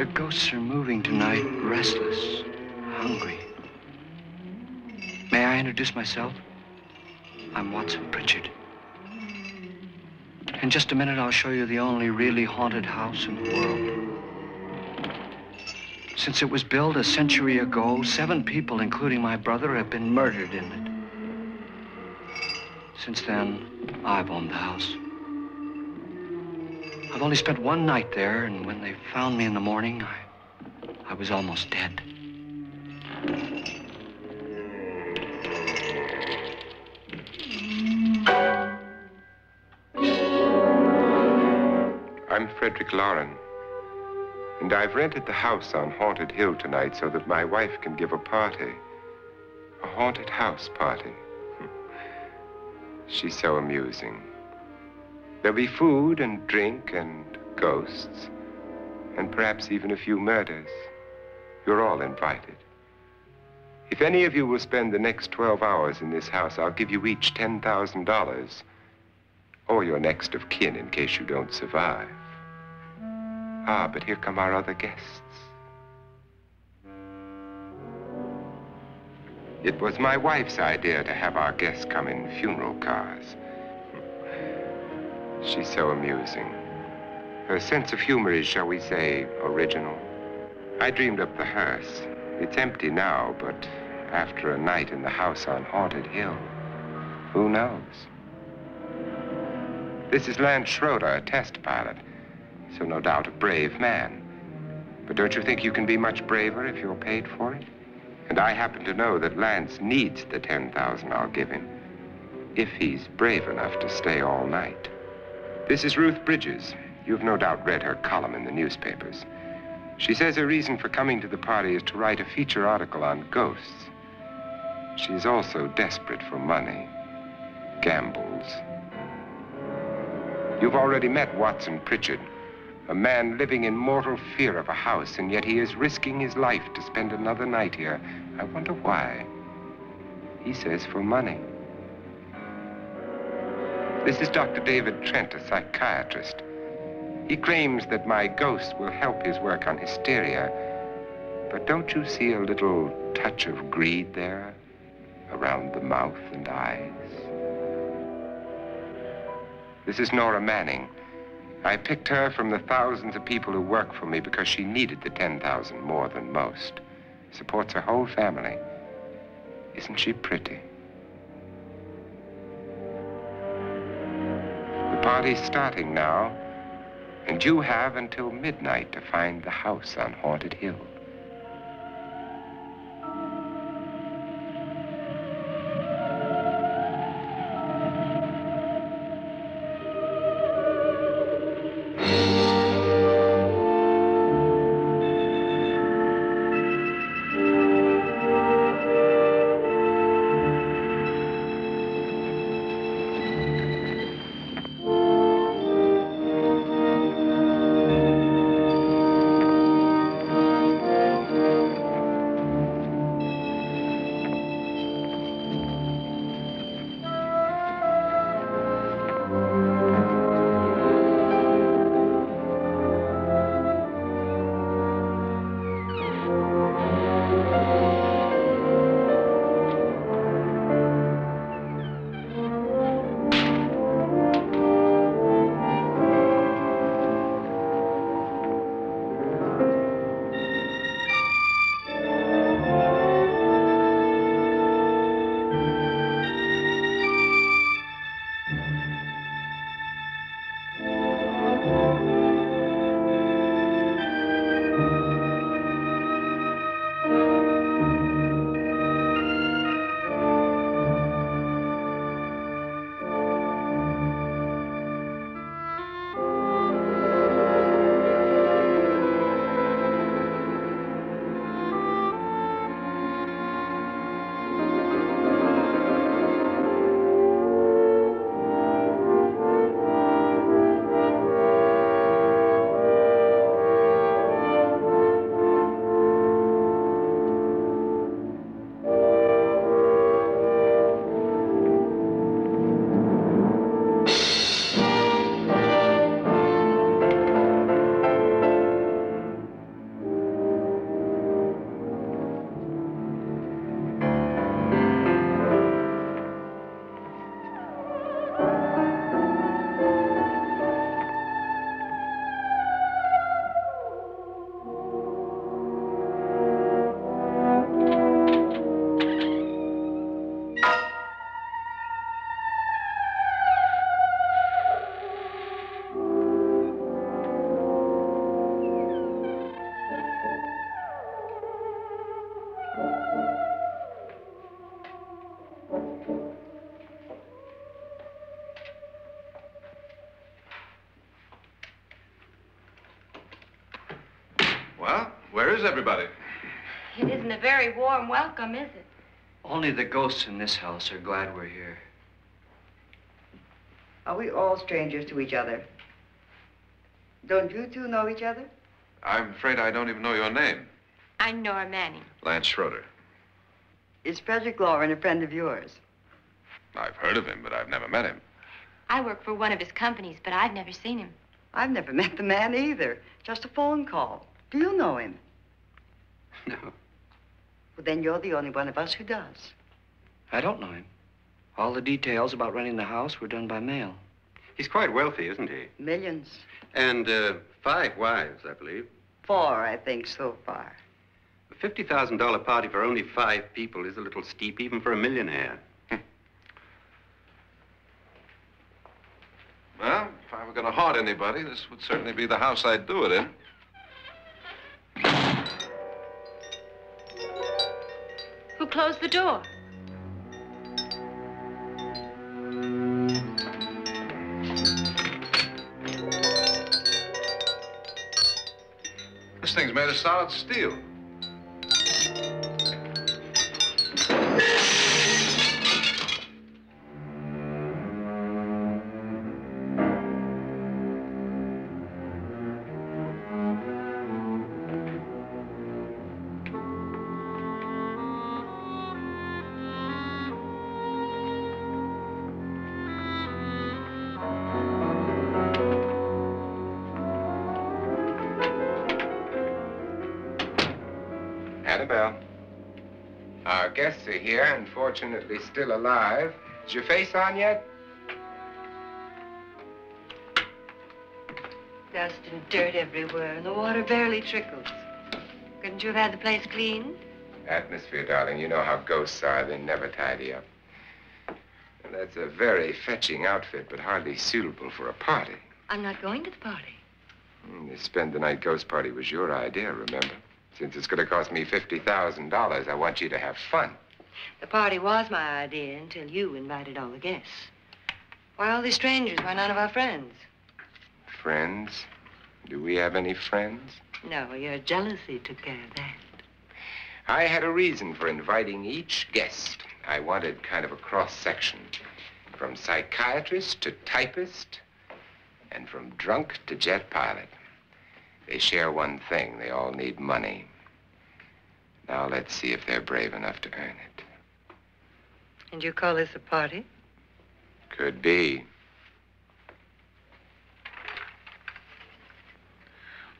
The ghosts are moving tonight, restless, hungry. May I introduce myself? I'm Watson Pritchard. In just a minute, I'll show you the only really haunted house in the world. Since it was built a century ago, 7 people, including my brother, have been murdered in it. Since then, I've owned the house. I've only spent 1 night there, and when they found me in the morning, I was almost dead. I'm Frederick Loren, and I've rented the house on Haunted Hill tonight so that my wife can give a party. A haunted house party. She's so amusing. There'll be food and drink and ghosts, and perhaps even a few murders. You're all invited. If any of you will spend the next 12 hours in this house, I'll give you each $10,000, or your next of kin in case you don't survive. Ah, but here come our other guests. It was my wife's idea to have our guests come in funeral cars. She's so amusing. Her sense of humor is, shall we say, original. I dreamed up the hearse. It's empty now, but after a night in the house on Haunted Hill, who knows? This is Lance Schroeder, a test pilot, so no doubt a brave man. But don't you think you can be much braver if you're paid for it? And I happen to know that Lance needs the $10,000 I'll give him, if he's brave enough to stay all night. This is Ruth Bridges. You've no doubt read her column in the newspapers. She says her reason for coming to the party is to write a feature article on ghosts. She's also desperate for money, gambles. You've already met Watson Pritchard, a man living in mortal fear of a house, and yet he is risking his life to spend another night here. I wonder why. He says for money. This is Dr. David Trent, a psychiatrist. He claims that my ghost will help his work on hysteria. But don't you see a little touch of greed there, around the mouth and eyes? This is Nora Manning. I picked her from the thousands of people who work for me because she needed the $10,000 more than most. Supports her whole family. Isn't she pretty? The party's starting now, and you have until midnight to find the house on Haunted Hill. Well, where is everybody? It isn't a very warm welcome, is it? Only the ghosts in this house are glad we're here. Are we all strangers to each other? Don't you two know each other? I'm afraid I don't even know your name. I'm Nora Manning. Lance Schroeder. Is Frederick Loren a friend of yours? I've heard of him, but I've never met him. I work for one of his companies, but I've never seen him. I've never met the man either. Just a phone call. Do you know him? No, Well, then you're the only one of us who does. I don't know him. All the details about renting the house were done by mail. He's quite wealthy, isn't he? Millions. And 5 wives, I believe. 4, I think, so far. A $50,000 party for only 5 people is a little steep, even for a millionaire. Well, if I were going to haunt anybody, this would certainly be the house I'd do it in. Who closed the door? This thing's made of solid steel. Annabelle, our guests are here, unfortunately still alive. Is your face on yet? Dust and dirt everywhere, and the water barely trickles. Couldn't you have had the place cleaned? Atmosphere, darling. You know how ghosts are. They never tidy up. And that's a very fetching outfit, but hardly suitable for a party. I'm not going to the party. The spend-the-night ghost party was your idea, remember? Since it's going to cost me $50,000, I want you to have fun. The party was my idea until you invited all the guests. Why all these strangers? Why none of our friends? Friends? Do we have any friends? No, your jealousy took care of that. I had a reason for inviting each guest. I wanted kind of a cross-section. From psychiatrist to typist, and from drunk to jet pilot. They share one thing. They all need money. Now let's see if they're brave enough to earn it. And you call this a party? Could be.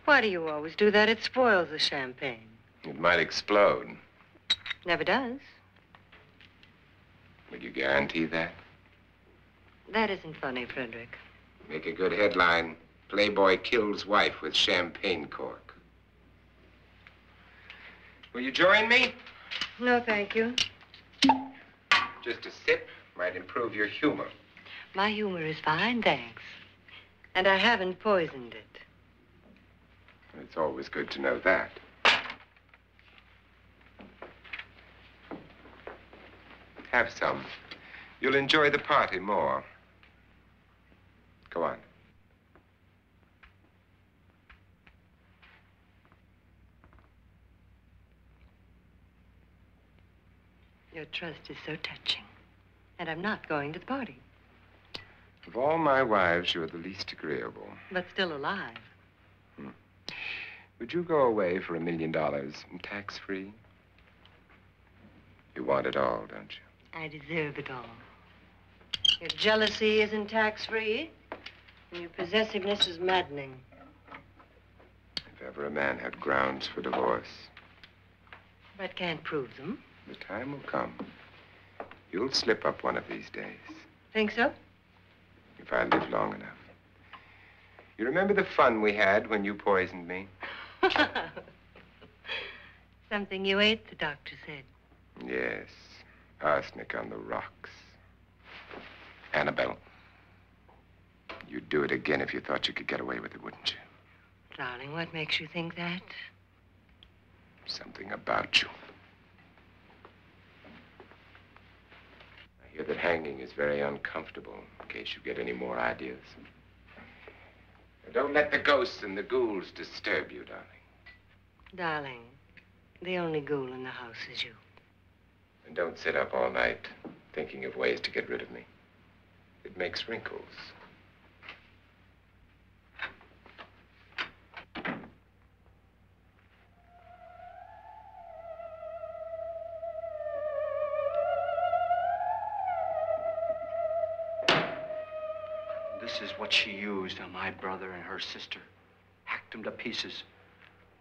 Why do you always do that? It spoils the champagne. It might explode. Never does. Would you guarantee that? That isn't funny, Frederick. Make a good headline. Playboy kills wife with champagne cork. Will you join me? No, thank you. Just a sip might improve your humor. My humor is fine, thanks. And I haven't poisoned it. It's always good to know that. Have some. You'll enjoy the party more. Go on. Your trust is so touching. And I'm not going to the party. Of all my wives, you're the least agreeable. But still alive. Would you go away for $1 million tax-free? You want it all, don't you? I deserve it all. Your jealousy isn't tax-free. And your possessiveness is maddening. If ever a man had grounds for divorce, But can't prove them. the time will come. You'll slip up one of these days. Think so? If I live long enough. You remember the fun we had when you poisoned me? Something you ate, the doctor said. Yes. Arsenic on the rocks. Annabelle, you'd do it again if you thought you could get away with it, wouldn't you? Darling, what makes you think that? Something about you. I hear that hanging is very uncomfortable, in case you get any more ideas. Now, don't let the ghosts and the ghouls disturb you, darling. Darling, the only ghoul in the house is you. And don't sit up all night thinking of ways to get rid of me. It makes wrinkles. This is what she used on my brother and her sister. Hacked them to pieces.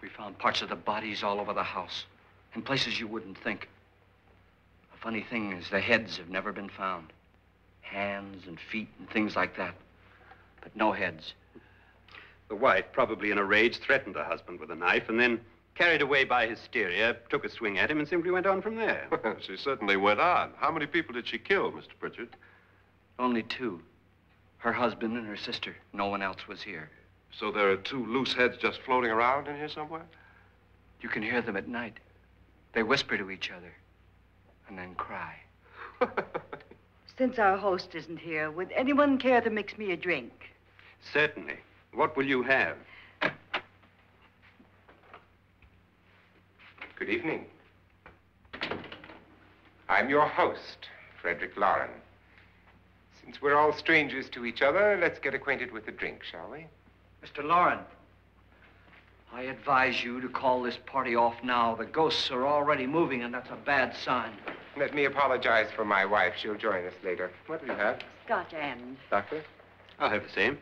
We found parts of the bodies all over the house, in places you wouldn't think. The funny thing is the heads have never been found. Hands and feet and things like that. But no heads. The wife, probably in a rage, threatened her husband with a knife and then, carried away by hysteria, took a swing at him and simply went on from there. She certainly went on. How many people did she kill, Mr. Pritchard? Only two. Her husband and her sister. No one else was here. So there are two loose heads just floating around in here somewhere? You can hear them at night. They whisper to each other and then cry. Since our host isn't here, would anyone care to mix me a drink? Certainly. What will you have? Good evening. I'm your host, Frederick Loren. Since we're all strangers to each other, let's get acquainted with a drink, shall we? Mr. Loren, I advise you to call this party off now. The ghosts are already moving, and that's a bad sign. Let me apologize for my wife. She'll join us later. What will you have? Scotch and. Doctor? I'll have the same.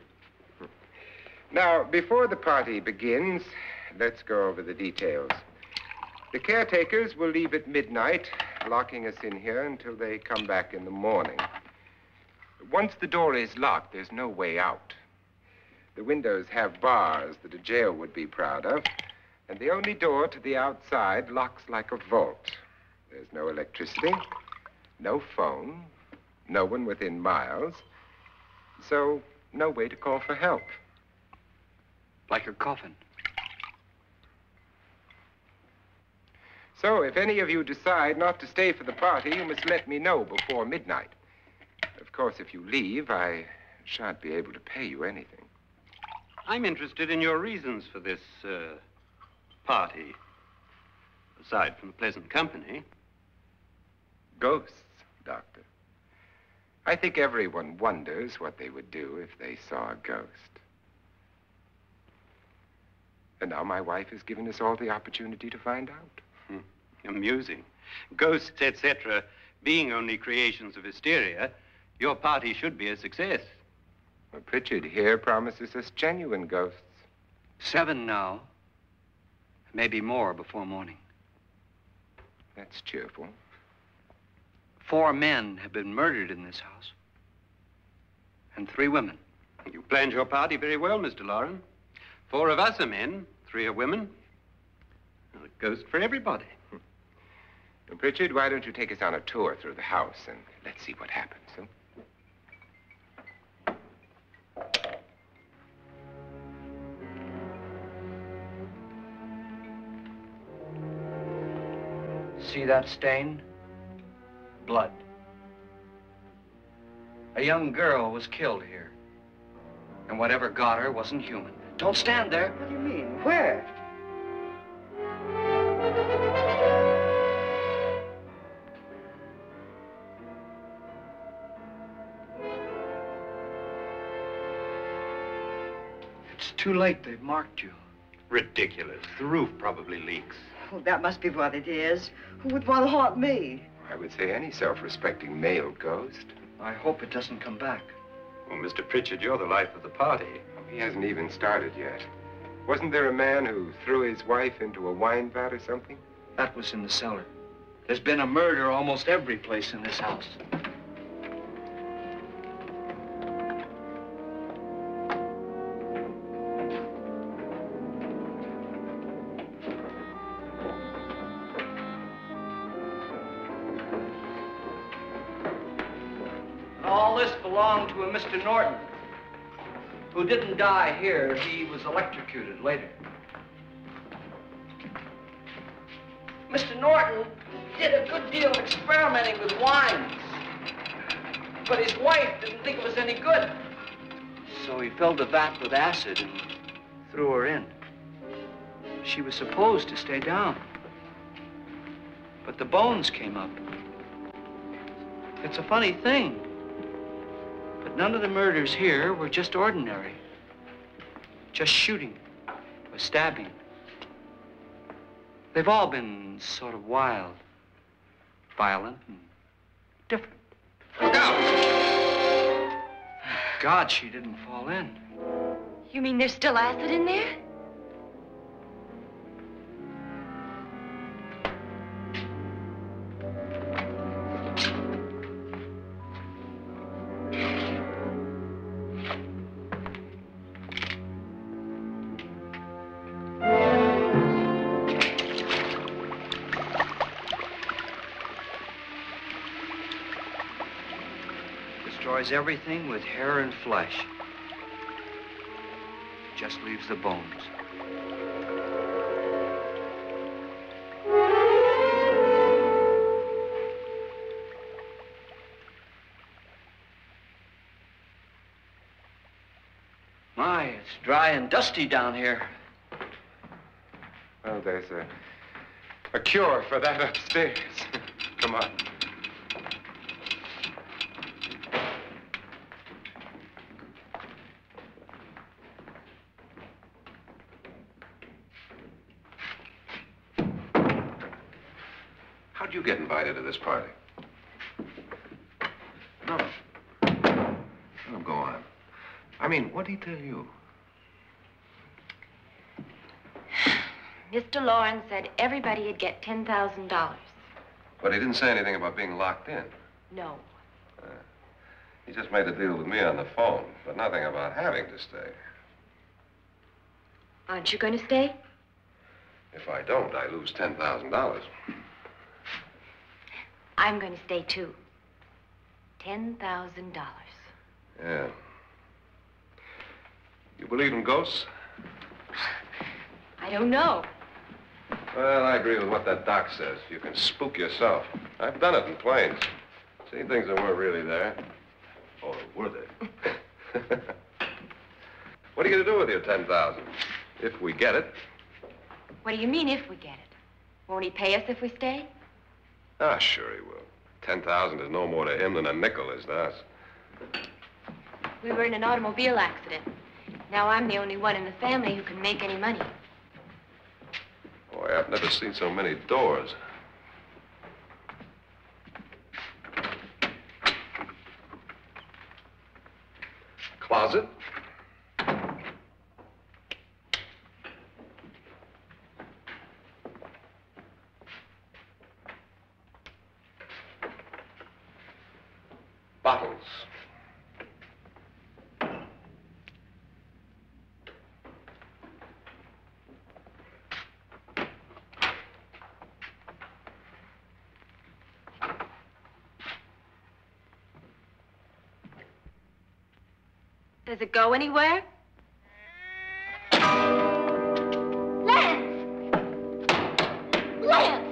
Now, before the party begins, let's go over the details. The caretakers will leave at midnight, locking us in here until they come back in the morning. Once the door is locked, there's no way out. The windows have bars that a jail would be proud of, and the only door to the outside locks like a vault. There's no electricity, no phone, no one within miles, so no way to call for help. Like a coffin. So if any of you decide not to stay for the party, you must let me know before midnight. Of course, if you leave, I shan't be able to pay you anything. I'm interested in your reasons for this, party. Aside from the pleasant company. Ghosts, Doctor. I think everyone wonders what they would do if they saw a ghost. And now my wife has given us all the opportunity to find out. Amusing. Ghosts, etc., being only creations of hysteria, your party should be a success. Well, Pritchard here promises us genuine ghosts. 7 now. Maybe more before morning. That's cheerful. 4 men have been murdered in this house. And 3 women. You planned your party very well, Mr. Loren. 4 of us are men, 3 are women. A ghost for everybody. Well, Pritchard, why don't you take us on a tour through the house and let's see what happens, huh? See that stain? Blood. A young girl was killed here. And whatever got her wasn't human. Don't stand there. What do you mean? Where? It's too late. They've marked you. Ridiculous. The roof probably leaks. Oh, that must be what it is. Who would want to haunt me? I would say any self-respecting male ghost. I hope it doesn't come back. Well, Mr. Pritchard, you're the life of the party. He hasn't even started yet. Wasn't there a man who threw his wife into a wine vat or something? That was in the cellar. There's been a murder almost every place in this house. All this belonged to a Mr. Norton, who didn't die here. He was electrocuted later. Mr. Norton did a good deal of experimenting with wines, but his wife didn't think it was any good. So he filled the vat with acid and threw her in. She was supposed to stay down. But the bones came up. It's a funny thing. But none of the murders here were just ordinary. Just shooting or stabbing. They've all been sort of wild, violent, and different. Look out! God, she didn't fall in. You mean there's still acid in there? Destroys everything with hair and flesh. Just leaves the bones. My, it's dry and dusty down here. Well, there's a cure for that upstairs. Come on. How'd you get invited to this party? No. No, go on. I mean, what did he tell you? Mr. Loren said everybody'd get $10,000. But he didn't say anything about being locked in. No. He just made a deal with me on the phone, but nothing about having to stay. Aren't you going to stay? If I don't, I lose $10,000. I'm going to stay, too. $10,000. Yeah. You believe in ghosts? I don't know. Well, I agree with what that doc says. You can spook yourself. I've done it in planes. Seen things that weren't really there. Or were they? What are you going to do with your $10,000? If we get it. What do you mean, if we get it? Won't he pay us if we stay? Ah, sure he will. 10,000 is no more to him than a nickel is to us. We were in an automobile accident. Now I'm the only one in the family who can make any money. Boy, I've never seen so many doors. Closet. Bottles. Does it go anywhere? Lance! Lance!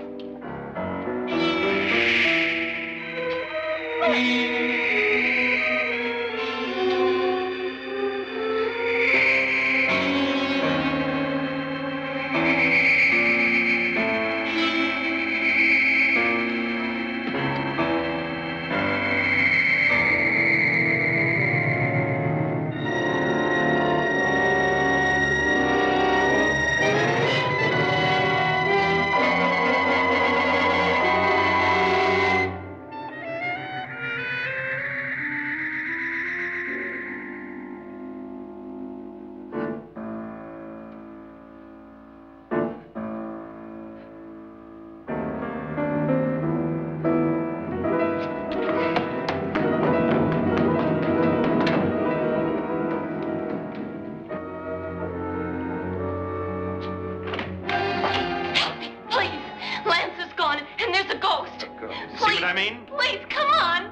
Please, come on.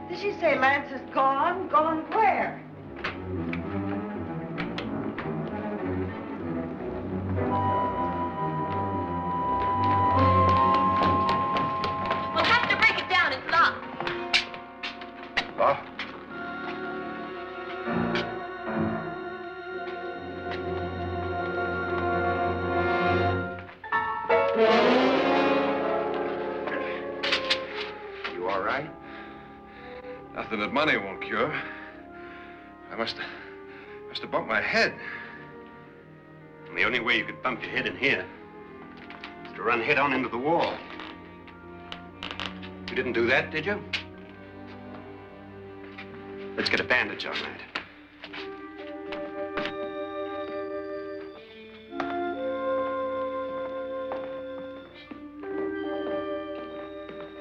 Did she say Lance is gone? Gone where? We'll have to break it down. It's locked. Locked? Nothing that money won't cure. I must have bumped my head. And the only way you could bump your head in here is to run head on into the wall. You didn't do that, did you? Let's get a bandage on that.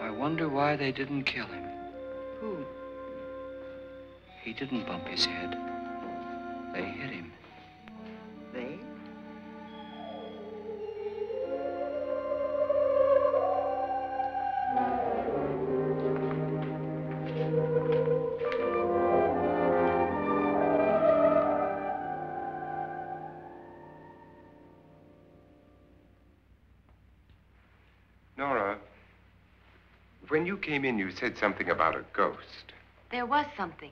I wonder why they didn't kill him. Who? He didn't bump his head. They hit him. They? Nora, when you came in, you said something about a ghost. There was something.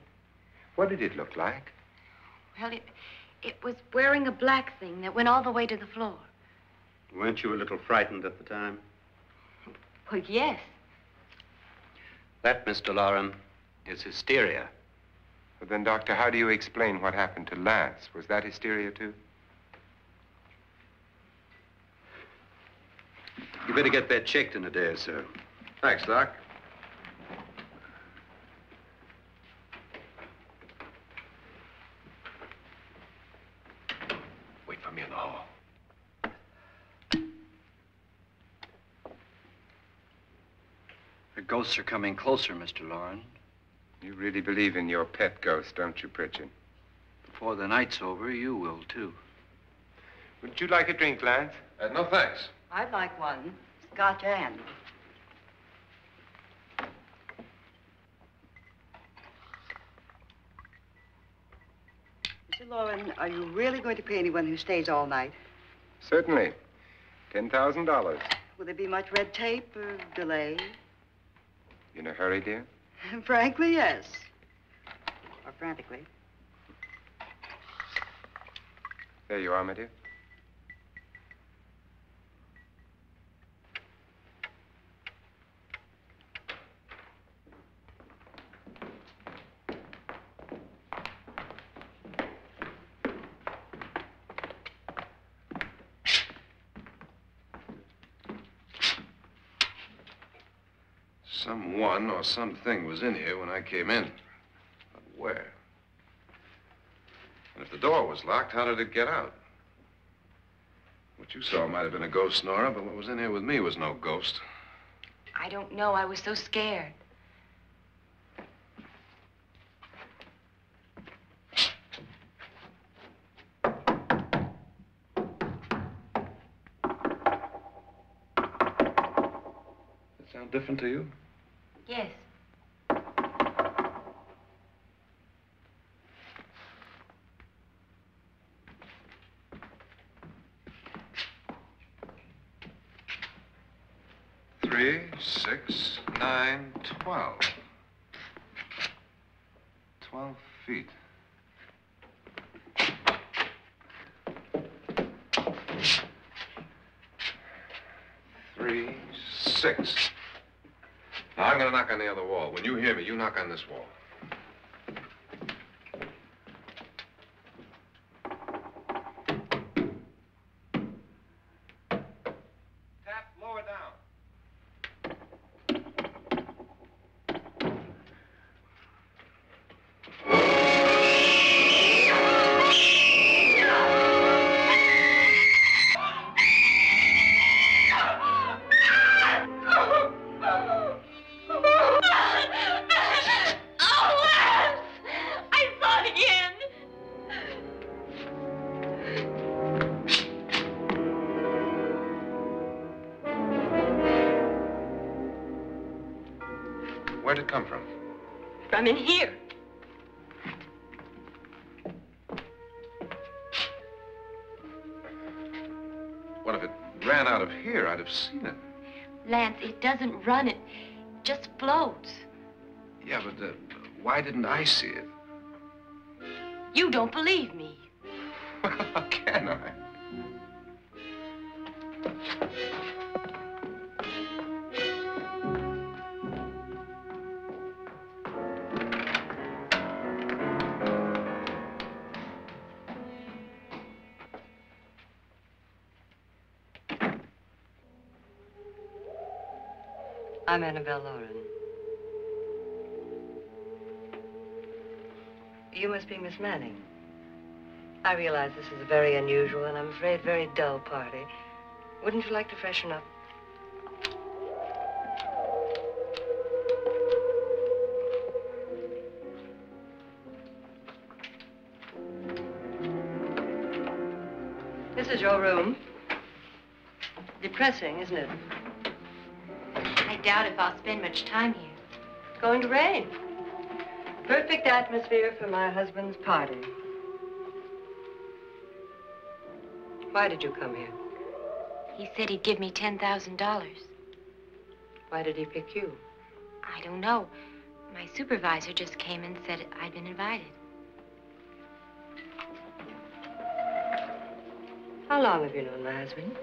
What did it look like? Well, it was wearing a black thing that went all the way to the floor. Weren't you a little frightened at the time? Well, yes. That, Mr. Loren, is hysteria. Well, then, Doctor, how do you explain what happened to Lance? Was that hysteria, too? You better get that checked in a day or so. Thanks, Doc. Wait for me in the hall. The ghosts are coming closer, Mr. Loren. You really believe in your pet ghost, don't you, Pritchard? Before the night's over, you will, too. Would you like a drink, Lance? No, thanks. I'd like one. Scotch and. Mr. Loren, are you really going to pay anyone who stays all night? Certainly. $10,000. Will there be much red tape or delay? You in a hurry, dear? Frankly, yes. Or frantically. There you are, my dear. Someone or something was in here when I came in. But where? And if the door was locked, how did it get out? What you saw might have been a ghost, Nora, but what was in here with me was no ghost. I don't know. I was so scared. Does it sound different to you? Yes. Three, 6, 9, 12. 12 feet. Three, 6. Now, I'm going to knock on the other wall. When you hear me, you knock on this wall. Tap lower down. Where'd it come from? From in here. What if it ran out of here? I'd have seen it. Lance, it doesn't run. It just floats. Yeah, but why didn't I see it? You don't believe me. How can I? I'm Annabelle Loren. You must be Miss Manning. I realize this is a very unusual and I'm afraid very dull party. Wouldn't you like to freshen up? This is your room. Depressing, isn't it? I doubt if I'll spend much time here. It's going to rain. Perfect atmosphere for my husband's party. Why did you come here? He said he'd give me $10,000. Why did he pick you? I don't know. My supervisor just came and said I'd been invited. How long have you known my husband?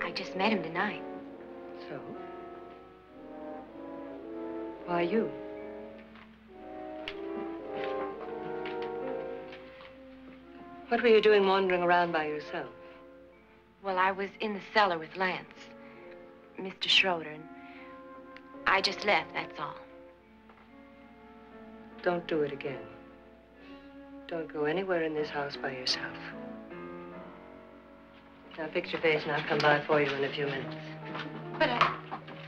I just met him tonight. So? Why you? What were you doing wandering around by yourself? Well, I was in the cellar with Lance, Mr. Schroeder, and I just left, that's all. Don't do it again. Don't go anywhere in this house by yourself. Now fix your face and I'll come by for you in a few minutes. But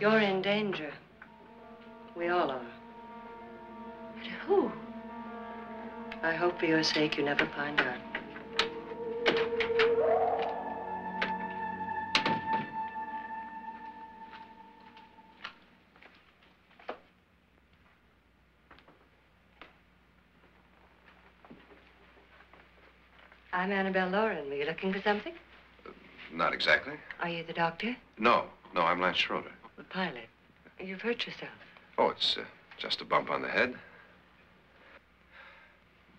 You're in danger. We all are. But who? I hope for your sake you never find out. I'm Annabelle Loren. Were you looking for something? Not exactly. Are you the doctor? No, I'm Lance Schroeder. The pilot. You've hurt yourself. Oh, it's just a bump on the head.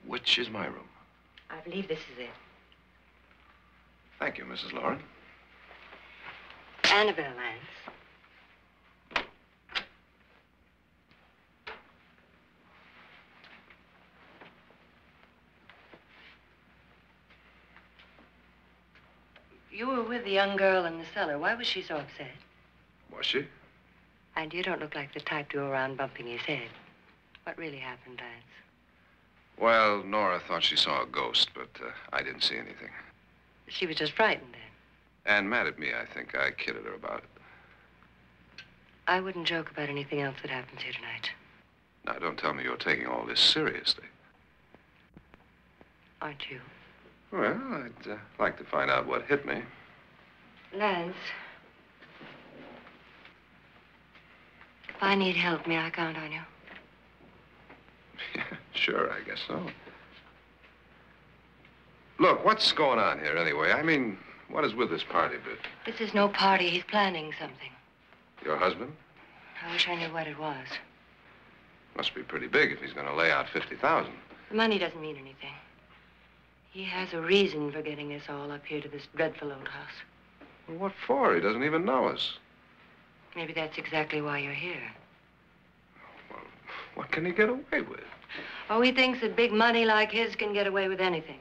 Which is my room? I believe this is it. Thank you, Mrs. Loren. Annabelle, Lance. You were with the young girl in the cellar. Why was she so upset? Was she? And you don't look like the type to go around bumping his head. What really happened, Lance? Well, Nora thought she saw a ghost, but I didn't see anything. She was just frightened then. And mad at me, I think. I kidded her about it. I wouldn't joke about anything else that happens here tonight. Now, don't tell me you're taking all this seriously. Aren't you? Well, I'd like to find out what hit me. Lance. If I need help, may I count on you? Yeah, sure, I guess so. Look, what's going on here anyway? I mean, what is with this party bit? This is no party. He's planning something. Your husband? I wish I knew what it was. Must be pretty big if he's going to lay out 50,000. The money doesn't mean anything. He has a reason for getting us all up here to this dreadful old house. Well, what for? He doesn't even know us. Maybe that's exactly why you're here. Well, what can he get away with? Oh, he thinks that big money like his can get away with anything.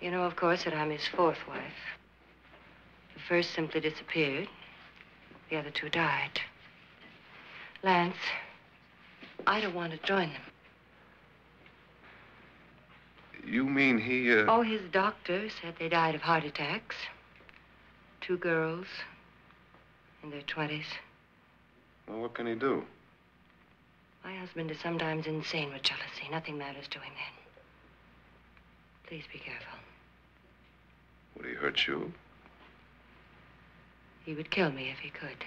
You know, of course, that I'm his fourth wife. The first simply disappeared. The other two died. Lance, I don't want to join them. You mean he, Oh, his doctor said they died of heart attacks. 2 girls in their 20s. Well, what can he do? My husband is sometimes insane with jealousy. Nothing matters to him then. Please be careful. Would he hurt you? He would kill me if he could.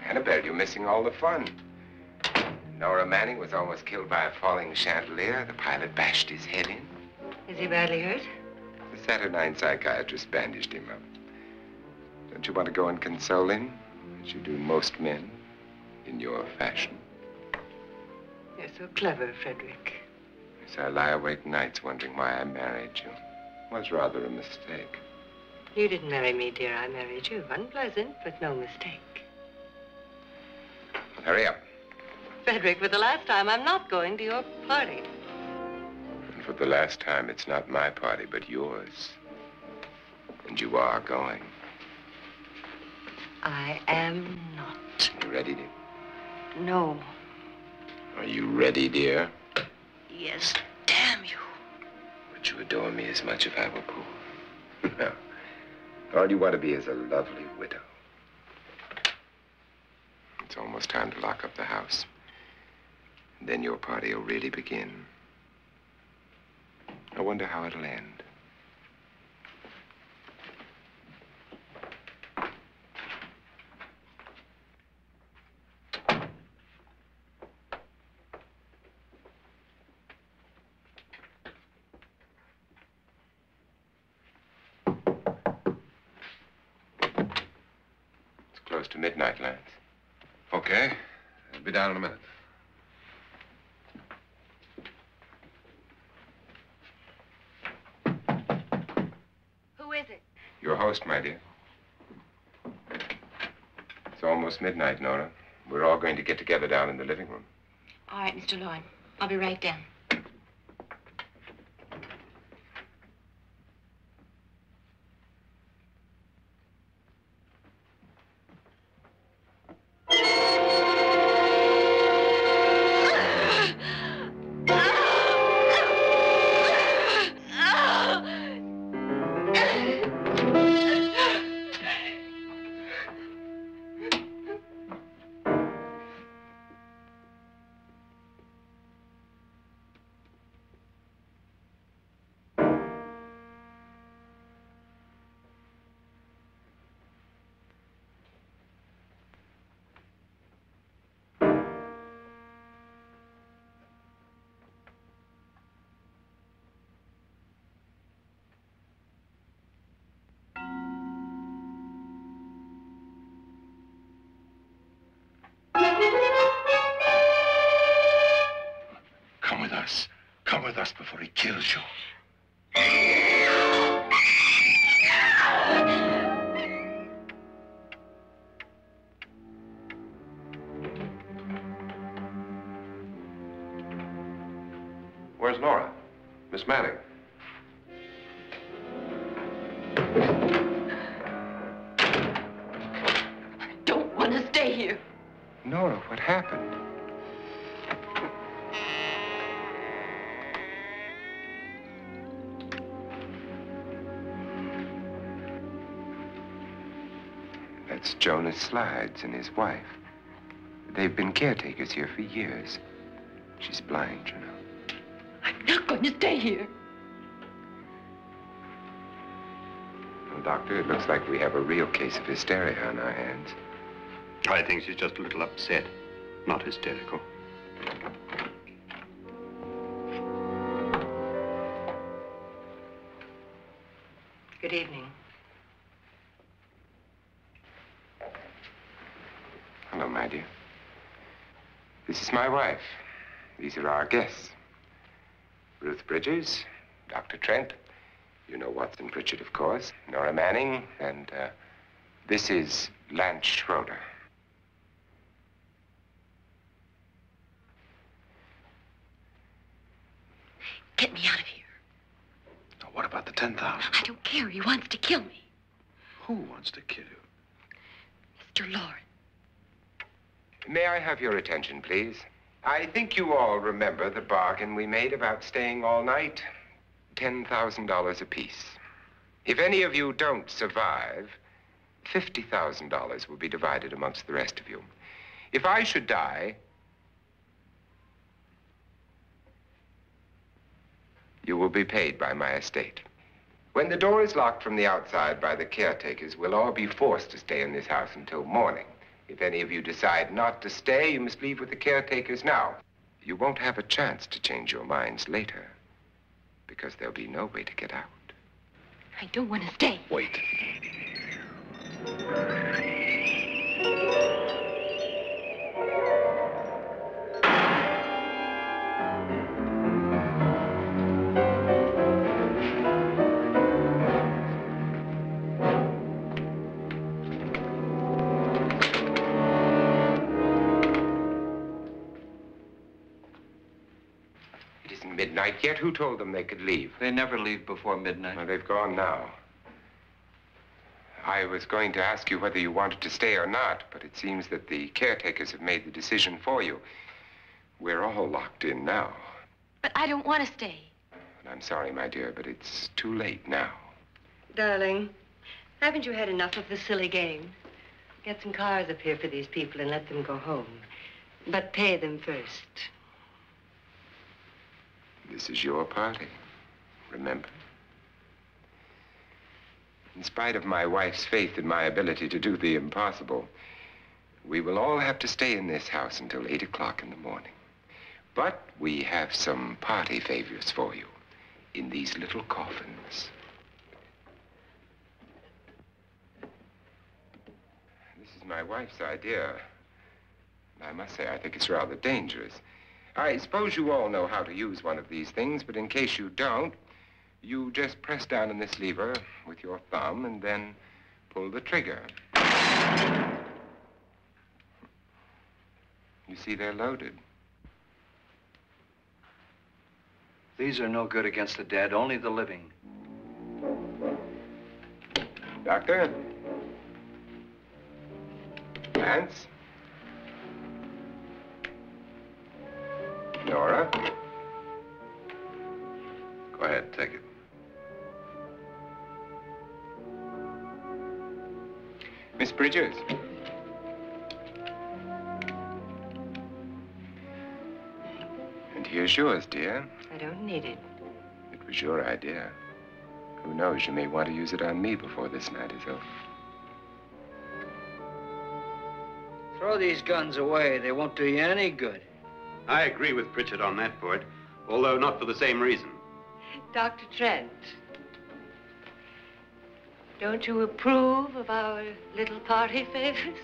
Annabelle, you're missing all the fun. Nora Manning was almost killed by a falling chandelier. The pilot bashed his head in. Is he badly hurt? The Saturnine psychiatrist bandaged him up. Don't you want to go and console him, as you do most men, in your fashion? You're so clever, Frederick. So I lie awake nights wondering why I married you. Was rather a mistake. You didn't marry me, dear. I married you. Unpleasant, but no mistake. Hurry up. Frederick, for the last time, I'm not going to your party. And for the last time, it's not my party, but yours. And you are going. I am not. You ready, dear? No. Are you ready, dear? Yes, damn you. Would you adore me as much if I were poor? No. All you want to be is a lovely widow. It's almost time to lock up the house. And then your party will really begin. I wonder how it'll end. It's close to midnight, Lance. Okay. I'll be down in a minute. Who is it? Your host, my dear. It's almost midnight, Nora. We're all going to get together down in the living room. All right, Mr. Loren. I'll be right down. Come with us. Come with us before he kills you. Where's Nora? Miss Manning. I don't want to stay here. Nora, what happened? That's Jonas Slides and his wife. They've been caretakers here for years. She's blind, you know. I'm not going to stay here. Well, Doctor, it looks like we have a real case of hysteria on our hands. I think she's just a little upset, not hysterical. Good evening. Hello, my dear. This is my wife. These are our guests. Ruth Bridges, Dr. Trent. You know Watson Pritchard, of course. Nora Manning, and this is Lance Schroeder. Get me out of here. Now, what about the 10,000? I don't care. He wants to kill me. Who wants to kill you? Mr. Loren. May I have your attention, please? I think you all remember the bargain we made about staying all night. $10,000 apiece. If any of you don't survive, $50,000 will be divided amongst the rest of you. If I should die, you will be paid by my estate. When the door is locked from the outside by the caretakers, we'll all be forced to stay in this house until morning. If any of you decide not to stay, you must leave with the caretakers now. You won't have a chance to change your minds later, because there'll be no way to get out. I don't want to stay. Wait. midnight yet. Who told them they could leave? They never leave before midnight. Well, they've gone now. I was going to ask you whether you wanted to stay or not, but it seems that the caretakers have made the decision for you. We're all locked in now. But I don't want to stay. And I'm sorry, my dear, but it's too late now. Darling, haven't you had enough of the silly game? Get some cars up here for these people and let them go home. But pay them first. This is your party, remember? In spite of my wife's faith in my ability to do the impossible, we will all have to stay in this house until 8 o'clock in the morning. But we have some party favors for you in these little coffins. This is my wife's idea. I must say, I think it's rather dangerous. I suppose you all know how to use one of these things, but in case you don't, you just press down on this lever with your thumb and then pull the trigger. You see, they're loaded. These are no good against the dead, only the living. Doctor? Lance? Nora? Go ahead, take it. Miss Bridges? And here's yours, dear. I don't need it. It was your idea. Who knows, you may want to use it on me before this night is over. Throw these guns away. They won't do you any good. I agree with Pritchard on that point, although not for the same reason. Dr. Trent, don't you approve of our little party favors?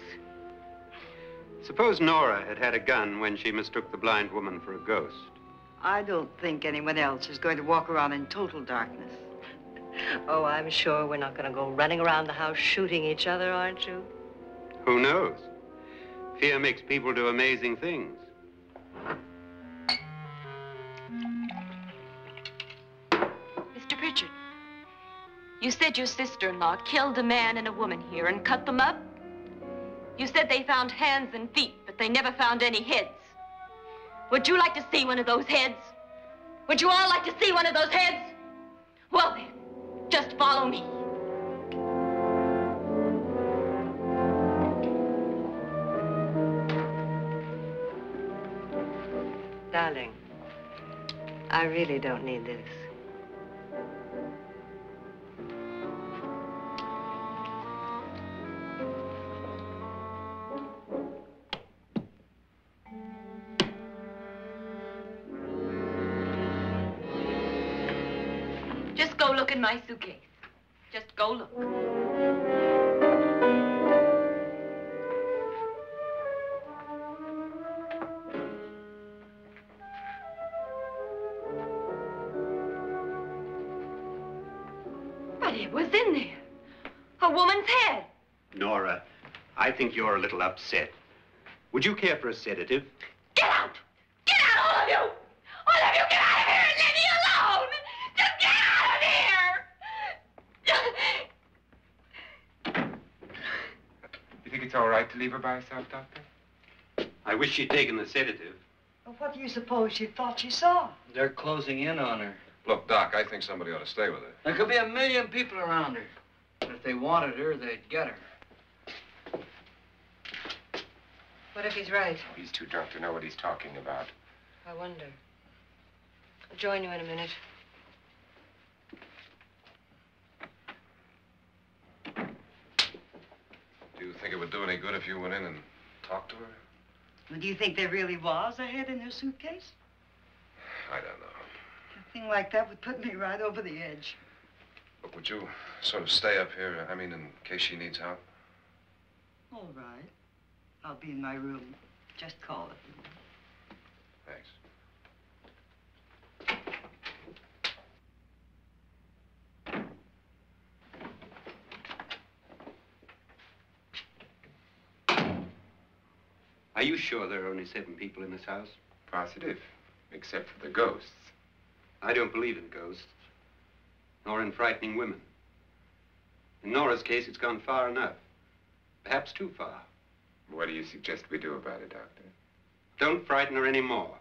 Suppose Nora had had a gun when she mistook the blind woman for a ghost. I don't think anyone else is going to walk around in total darkness. Oh, I'm sure we're not going to go running around the house shooting each other, aren't you? Who knows? Fear makes people do amazing things. Mr. Pritchard, you said your sister-in-law killed a man and a woman here and cut them up? You said they found hands and feet, but they never found any heads. Would you like to see one of those heads? Would you all like to see one of those heads? Well then, just follow me. Darling, I really don't need this. Just go look in my suitcase. Just go look. But it was in there. A woman's head. Nora, I think you're a little upset. Would you care for a sedative? Get out! Get out, all of you! All of you, get out of here and leave me alone! Just get out of here! You think it's all right to leave her by herself, Doctor? I wish she'd taken the sedative. Well, what do you suppose she thought she saw? They're closing in on her. Look, Doc, I think somebody ought to stay with her. There could be 1 million people around her. But if they wanted her, they'd get her. What if he's right? He's too drunk to know what he's talking about. I wonder. I'll join you in a minute. Do you think it would do any good if you went in and talked to her? Well, do you think there really was a head in her suitcase? I don't know. A thing like that would put me right over the edge. Look, would you sort of stay up here, I mean, in case she needs help? All right. I'll be in my room. Just call it. Thanks. Are you sure there are only 7 people in this house? Positive, except for the ghosts. I don't believe in ghosts, nor in frightening women. In Nora's case, it's gone far enough. Perhaps too far. What do you suggest we do about it, Doctor? Don't frighten her anymore.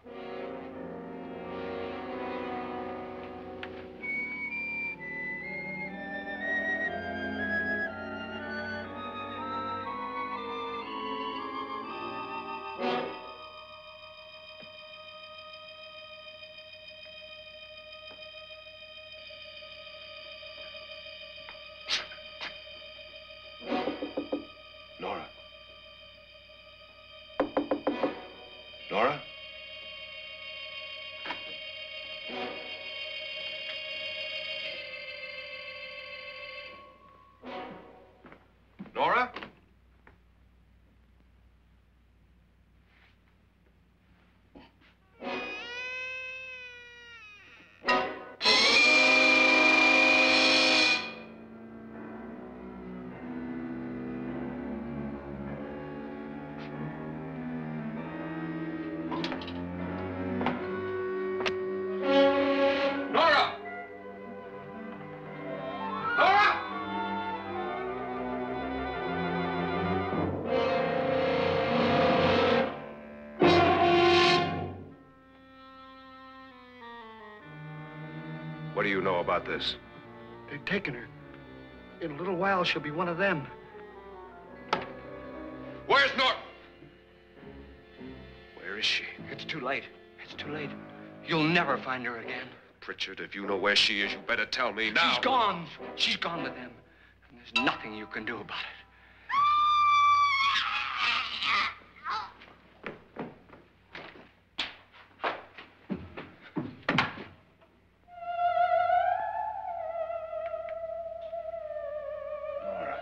Nora? Nora? Nora? Nora! Nora! What do you know about this? They've taken her. In a little while, she'll be one of them. Where's Nora? Where is she? It's too late. It's too late. You'll never find her again. Pritchard, if you know where she is, you better tell me now. She's gone. She's gone with them. And there's nothing you can do about it. Nora.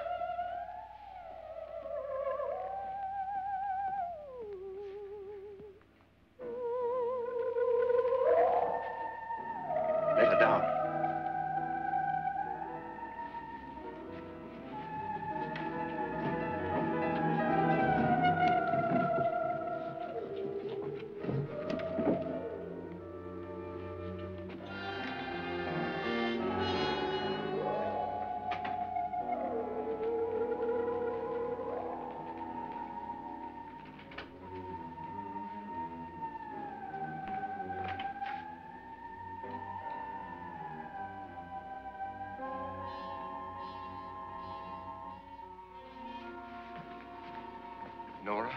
Lay her down. Nora?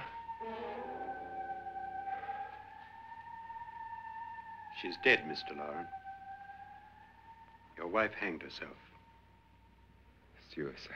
She's dead, Mr. Loren. Your wife hanged herself. Suicide.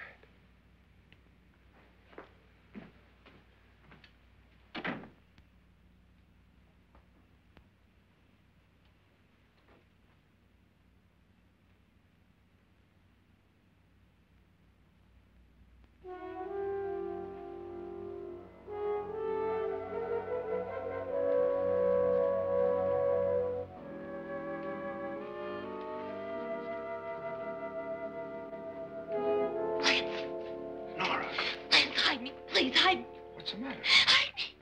Nora, Please hide me. Please hide me. what's the matter? Hide me.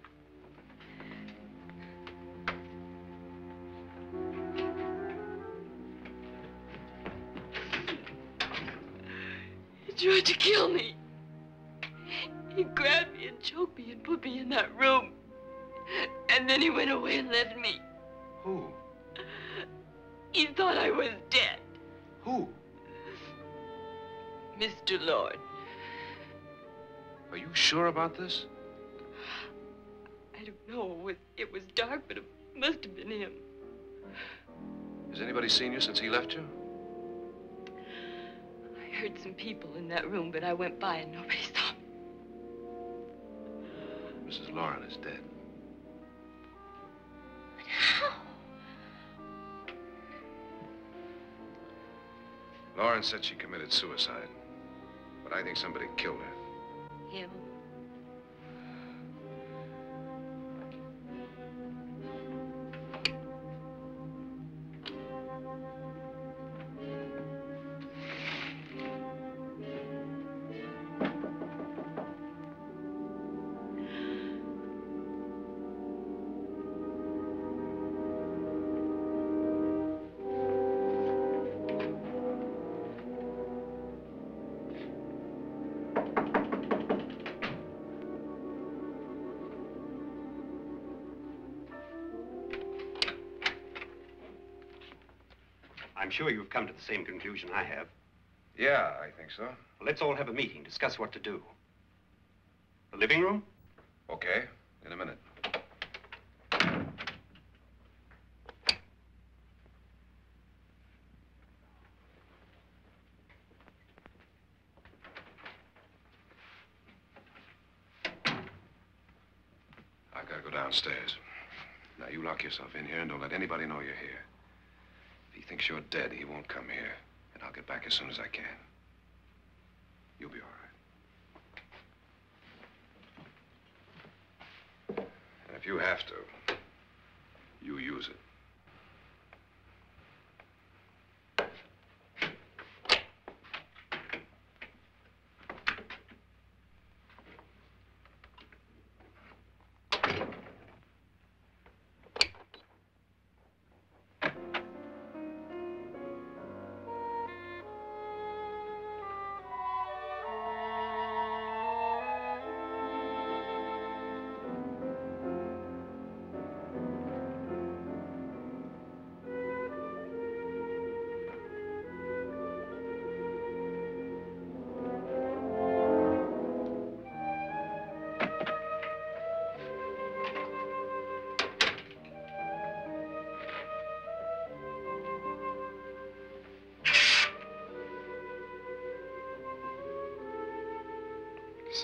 He tried to kill me. He grabbed me and choked me and put me in that room. And then he went away and left me. Who? He thought I was dead. Who? Mr. Lord. Are you sure about this? I don't know. It was dark, but it must have been him. Has anybody seen you since he left you? I heard some people in that room, but I went by and nobody saw me. Mrs. Loren is dead. But how? Loren said she committed suicide, but I think somebody killed her. Him? I'm sure you've come to the same conclusion I have. Yeah, I think so. Well, let's all have a meeting, discuss what to do. The living room? Okay, in a minute. I gotta go downstairs. Now, you lock yourself in here and don't let anybody know you're here. If he thinks you're dead, he won't come here. And I'll get back as soon as I can. You'll be all right. And if you have to, you use it.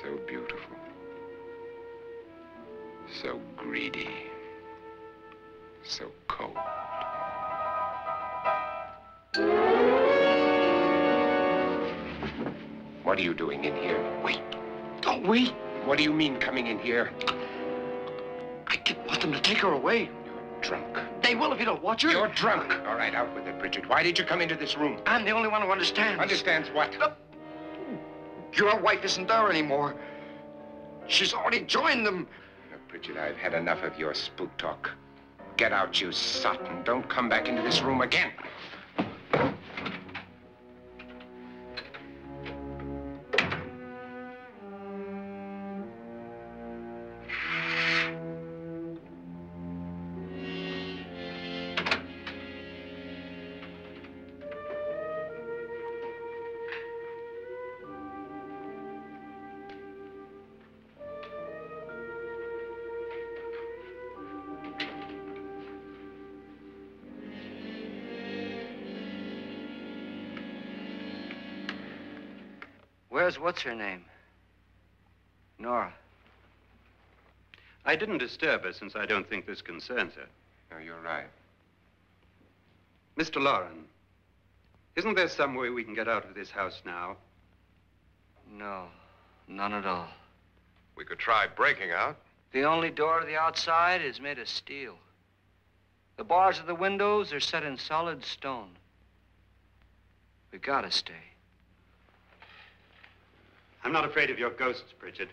So beautiful. So greedy. So cold. What are you doing in here? Wait. Don't wait. What do you mean coming in here? I didn't want them to take her away. You're drunk. They will if you don't watch her. You're drunk. All right, out with it, Bridget. Why did you come into this room? I'm the only one who understands. Understands what? Your wife isn't there anymore. She's already joined them. Look, Bridget, I've had enough of your spook talk. Get out, you sot, and don't come back into this room again. Where's what's-her-name? Nora. I didn't disturb her since I don't think this concerns her. No, you're right. Mr. Loren, isn't there some way we can get out of this house now? No, none at all. We could try breaking out. The only door to the outside is made of steel. The bars of the windows are set in solid stone. We gotta stay. I'm not afraid of your ghosts, Bridget.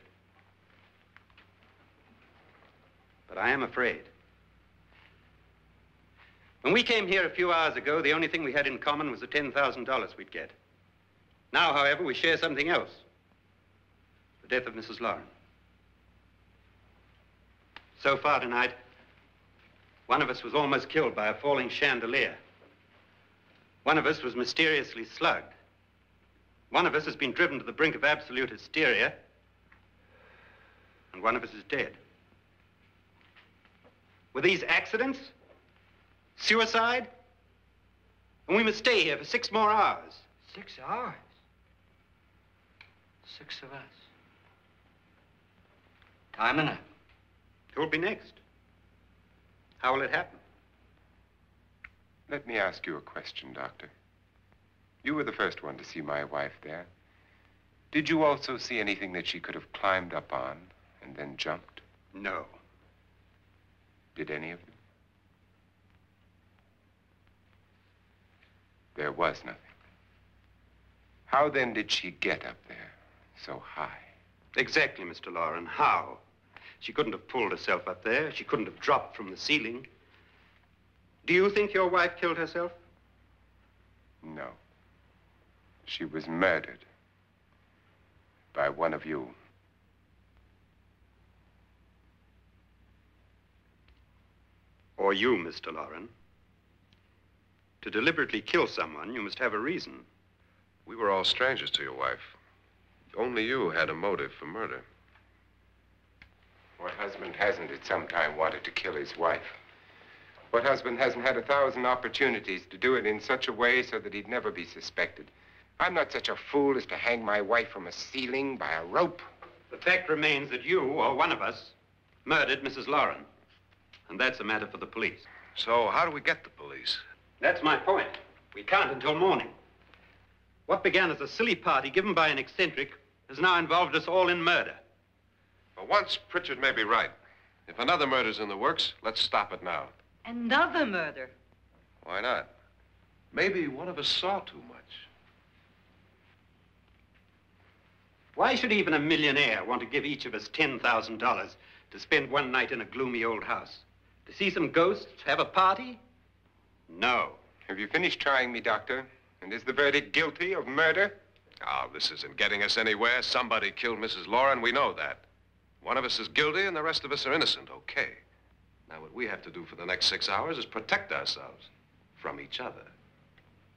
But I am afraid. When we came here a few hours ago, the only thing we had in common was the $10,000 we'd get. Now, however, we share something else. The death of Mrs. Loren. So far tonight, one of us was almost killed by a falling chandelier. One of us was mysteriously slugged. One of us has been driven to the brink of absolute hysteria, and one of us is dead. Were these accidents? Suicide? And we must stay here for 6 more hours. 6 hours? 6 of us. Time enough. Who'll be next? How will it happen? Let me ask you a question, Doctor. You were the first one to see my wife there. Did you also see anything that she could have climbed up on and then jumped? No. Did any of you? There was nothing. How then did she get up there so high? Exactly, Mr. Loren. How? She couldn't have pulled herself up there. She couldn't have dropped from the ceiling. Do you think your wife killed herself? No. She was murdered by one of you. Or you, Mr. Loren. To deliberately kill someone, you must have a reason. We were all strangers to your wife. Only you had a motive for murder. What husband hasn't at some time wanted to kill his wife? What husband hasn't had 1,000 opportunities to do it in such a way so that he'd never be suspected? I'm not such a fool as to hang my wife from a ceiling by a rope. The fact remains that you, or one of us, murdered Mrs. Loren. And that's a matter for the police. So how do we get the police? That's my point. We can't until morning. What began as a silly party given by an eccentric has now involved us all in murder. For once, Pritchard may be right. If another murder's in the works, let's stop it now. Another murder? Why not? Maybe one of us saw too much. Why should even a millionaire want to give each of us $10,000 to spend one night in a gloomy old house? To see some ghosts, have a party? No. Have you finished trying me, Doctor? And is the verdict guilty of murder? Oh, this isn't getting us anywhere. Somebody killed Mrs. Loren, we know that. One of us is guilty and the rest of us are innocent, okay. Now, what we have to do for the next 6 hours is protect ourselves from each other.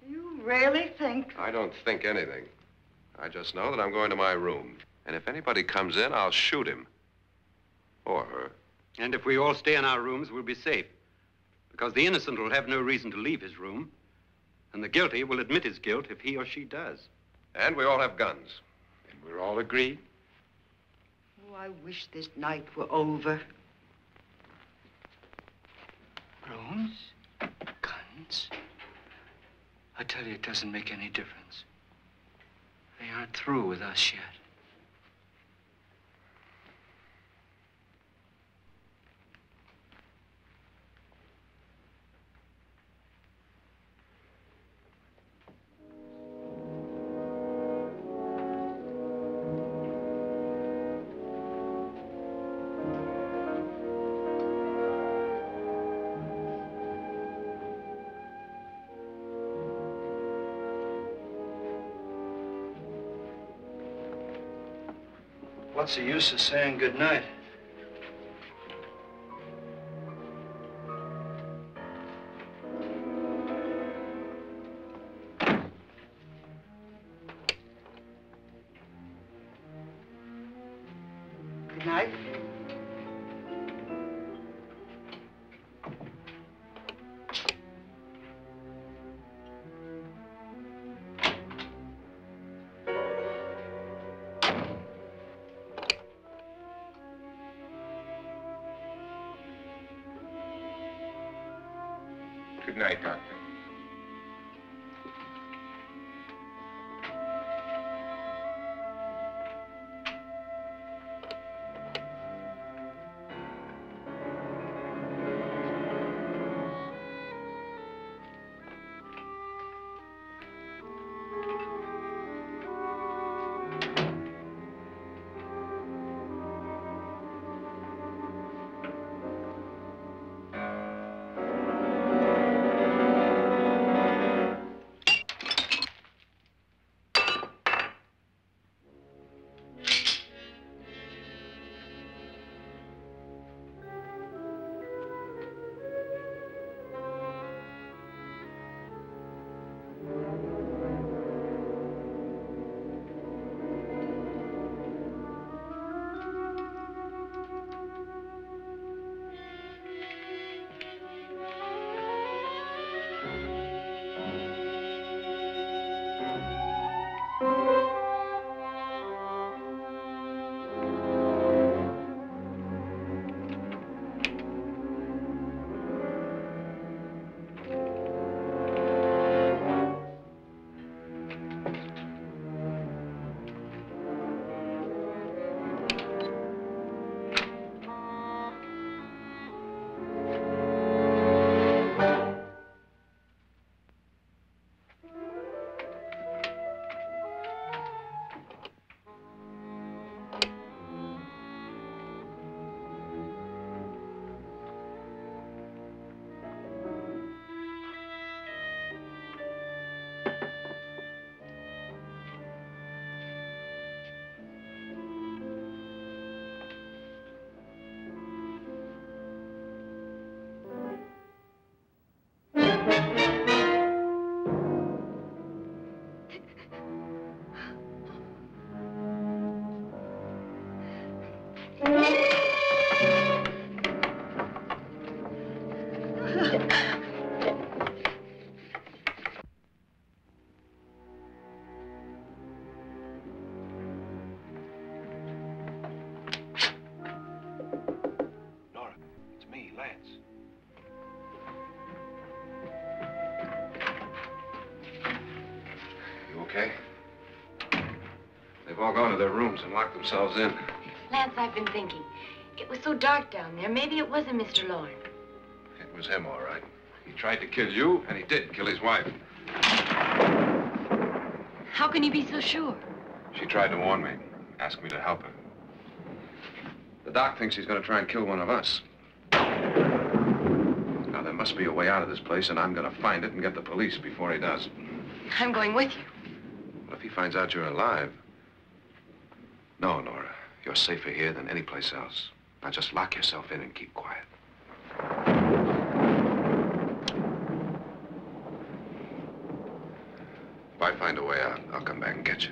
Do you really think? I don't think anything. I just know that I'm going to my room. And if anybody comes in, I'll shoot him. Or her. And if we all stay in our rooms, we'll be safe. Because the innocent will have no reason to leave his room. And the guilty will admit his guilt if he or she does. And we all have guns. And we're all agreed? Oh, I wish this night were over. Rooms? Guns? I tell you, it doesn't make any difference. They aren't through with us yet. What's the use of saying goodnight? Good night. Good night, Doctor. Nora, it's me, Lance. You okay? They've all gone to their rooms and locked themselves in. Lance, I've been thinking. It was so dark down there. Maybe it wasn't Mr. Loren. It was him, all right. He tried to kill you, and he did kill his wife. How can you be so sure? She tried to warn me, asked me to help her. The doc thinks he's going to try and kill one of us. Now, there must be a way out of this place, and I'm going to find it and get the police before he does. I'm going with you. What if he finds out you're alive? No, Nora. You're safer here than any place else. Now, just lock yourself in and keep quiet. If I find a way out, I'll come back and get you.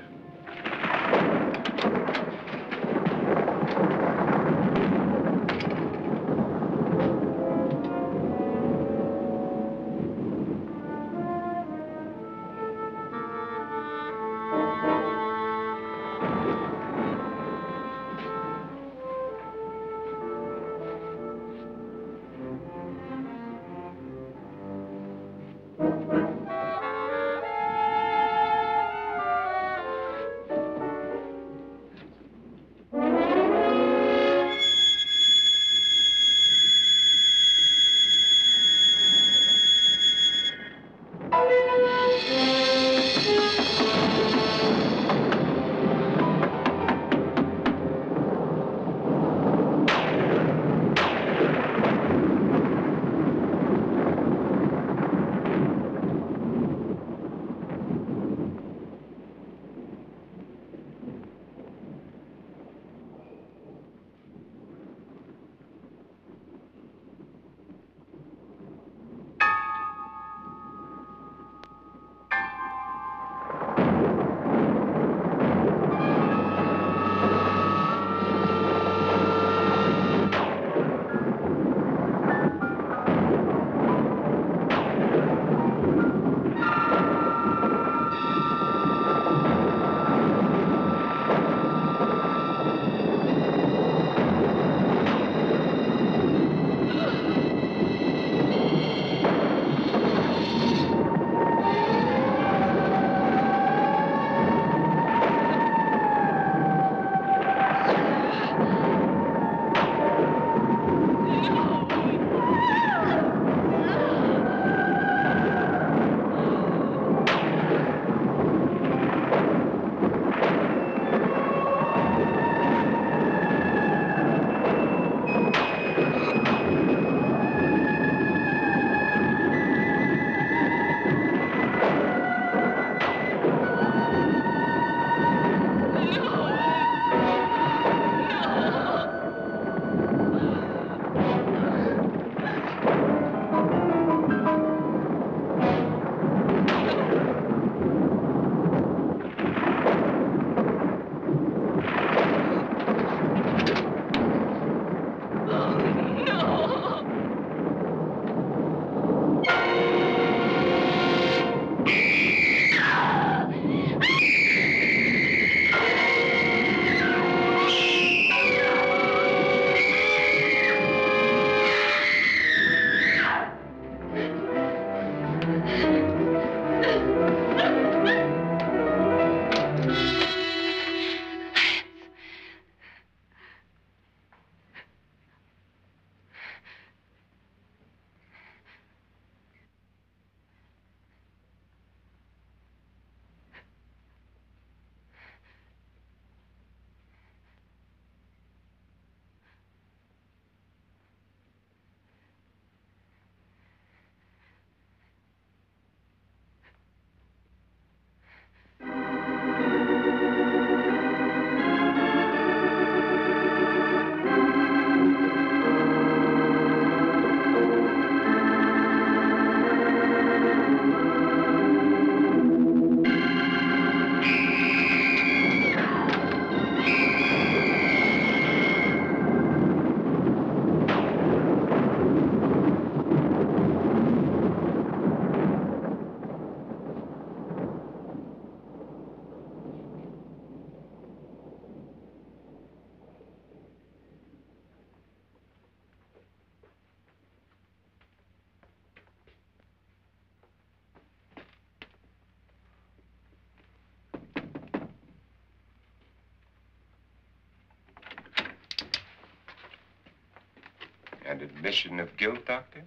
An admission of guilt, Doctor?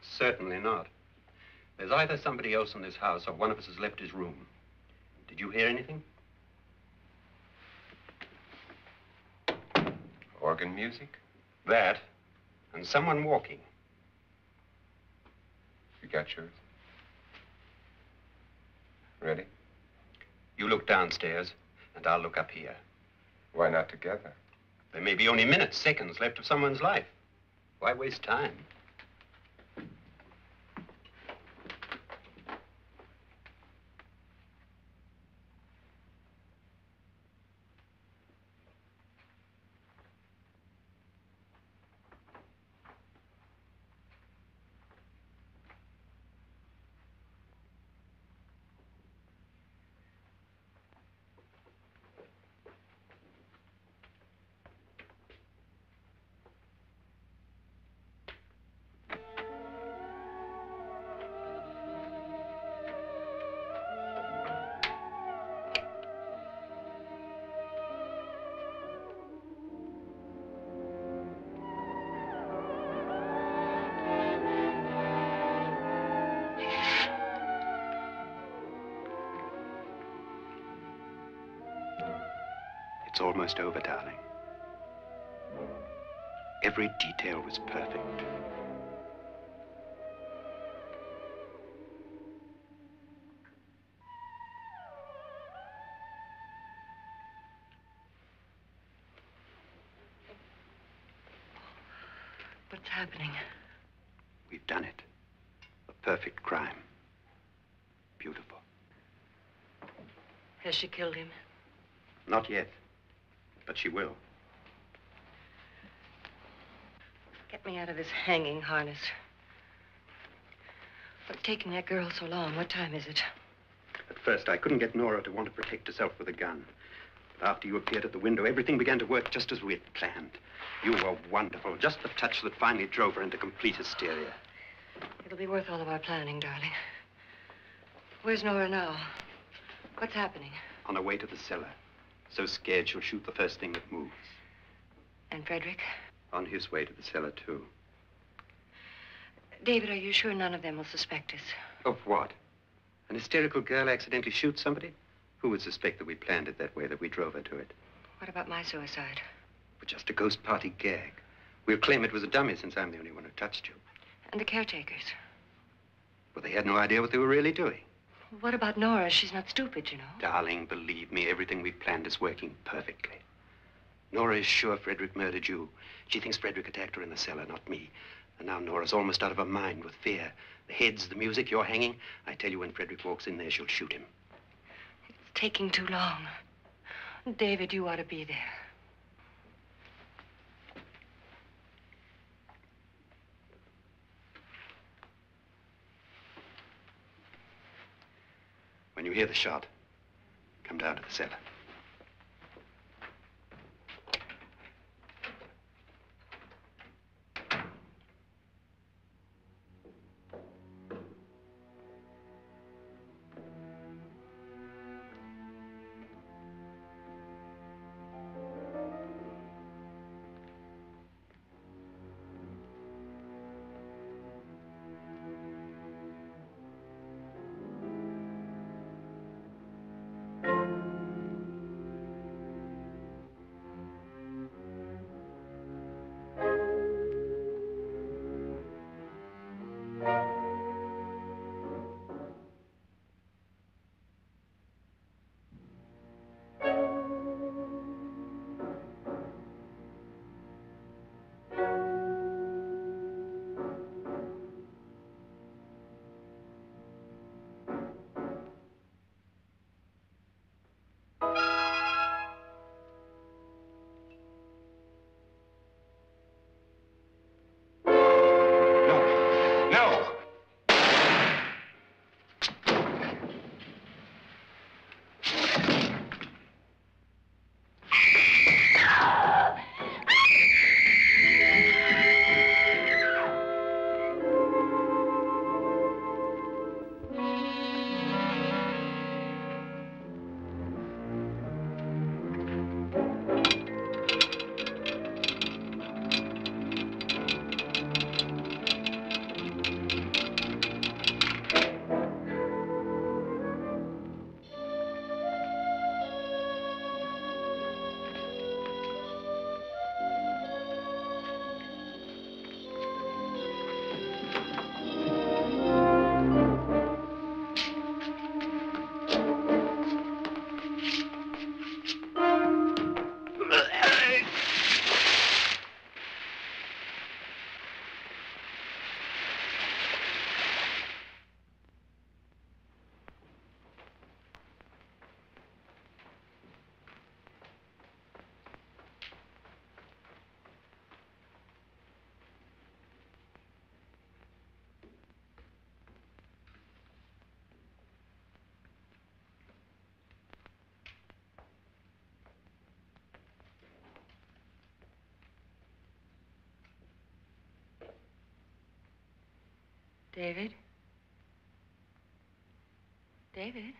Certainly not. There's either somebody else in this house or one of us has left his room. Did you hear anything? Organ music? That, and someone walking. You got yours? Ready? You look downstairs, and I'll look up here. Why not together? There may be only minutes, seconds left of someone's life. Why waste time? It's almost over, darling. Every detail was perfect. What's happening? We've done it. A perfect crime. Beautiful. Has she killed him? Not yet, but she will. Get me out of this hanging harness. What's taking that girl so long? What time is it? At first, I couldn't get Nora to want to protect herself with a gun. But after you appeared at the window, everything began to work just as we had planned. You were wonderful. Just the touch that finally drove her into complete hysteria. It'll be worth all of our planning, darling. Where's Nora now? What's happening? On her way to the cellar. So scared she'll shoot the first thing that moves. And Frederick? On his way to the cellar, too. David, are you sure none of them will suspect us? Of what? An hysterical girl accidentally shoots somebody? Who would suspect that we planned it that way, that we drove her to it? What about my suicide? But just a ghost party gag. We'll claim it was a dummy since I'm the only one who touched you. And the caretakers? But they had no idea what they were really doing. What about Nora? She's not stupid, you know. Darling, believe me, everything we planned is working perfectly. Nora is sure Frederick murdered you. She thinks Frederick attacked her in the cellar, not me. And now Nora's almost out of her mind with fear. The heads, the music, you're hanging. I tell you, when Frederick walks in there, she'll shoot him. It's taking too long. David, you ought to be there. When you hear the shot, come down to the cellar. David? David?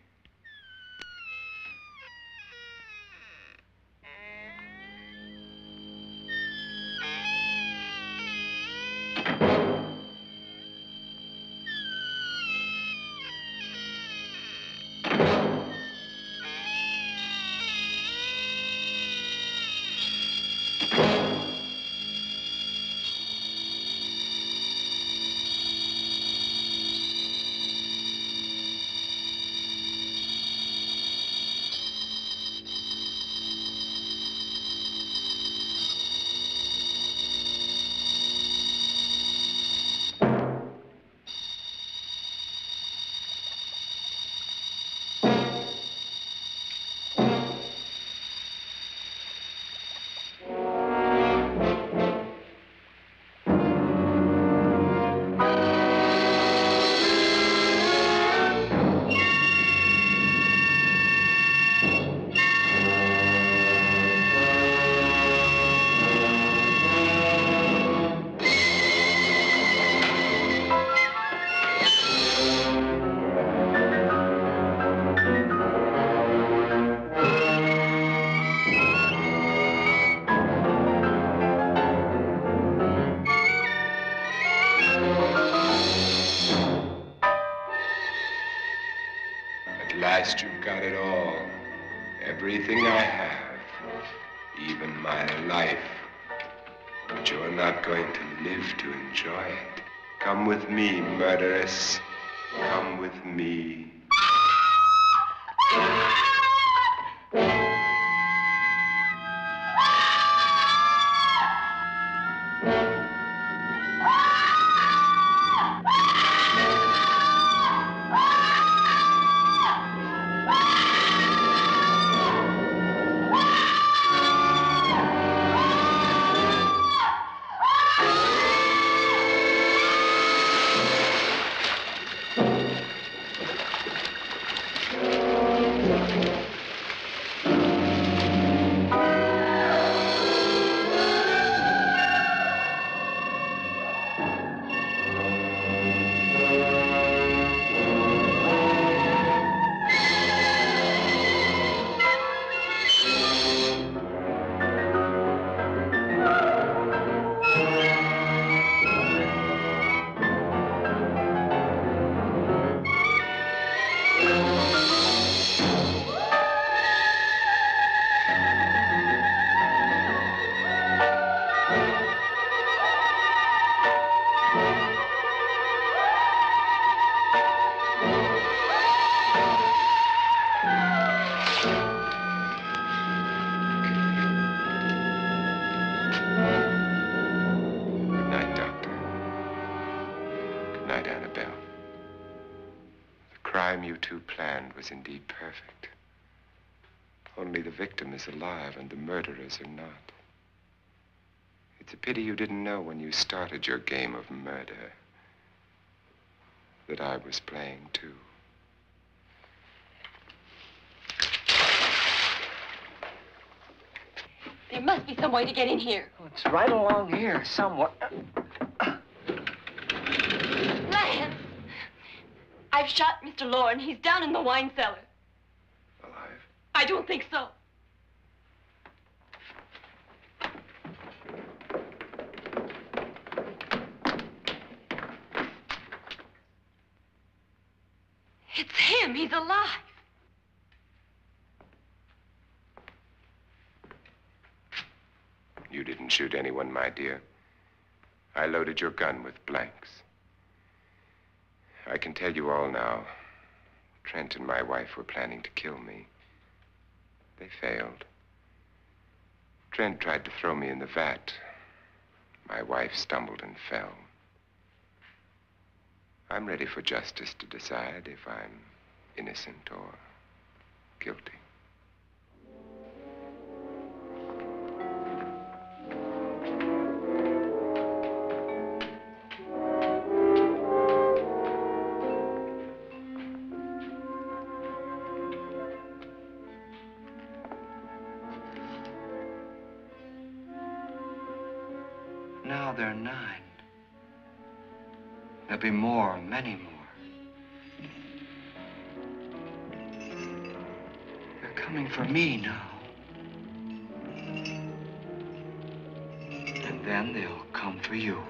At last you've got it all. Everything I have. Even my life. But you're not going to live to enjoy it. Come with me, murderess. Come with me. Was indeed perfect. Only the victim is alive and the murderers are not. It's a pity you didn't know when you started your game of murder that I was playing too. There must be some way to get in here. Oh, it's right along here somewhere. Lance! I've shot Mr. Loren. He's down in the wine cellar. Alive? I don't think so. It's him. He's alive. You didn't shoot anyone, my dear. I loaded your gun with blanks. I can tell you all now. Trent and my wife were planning to kill me. They failed. Trent tried to throw me in the vat. My wife stumbled and fell. I'm ready for justice to decide if I'm innocent or guilty. Now they're 9. There'll be more, many more. They're coming for me now. And then they'll come for you.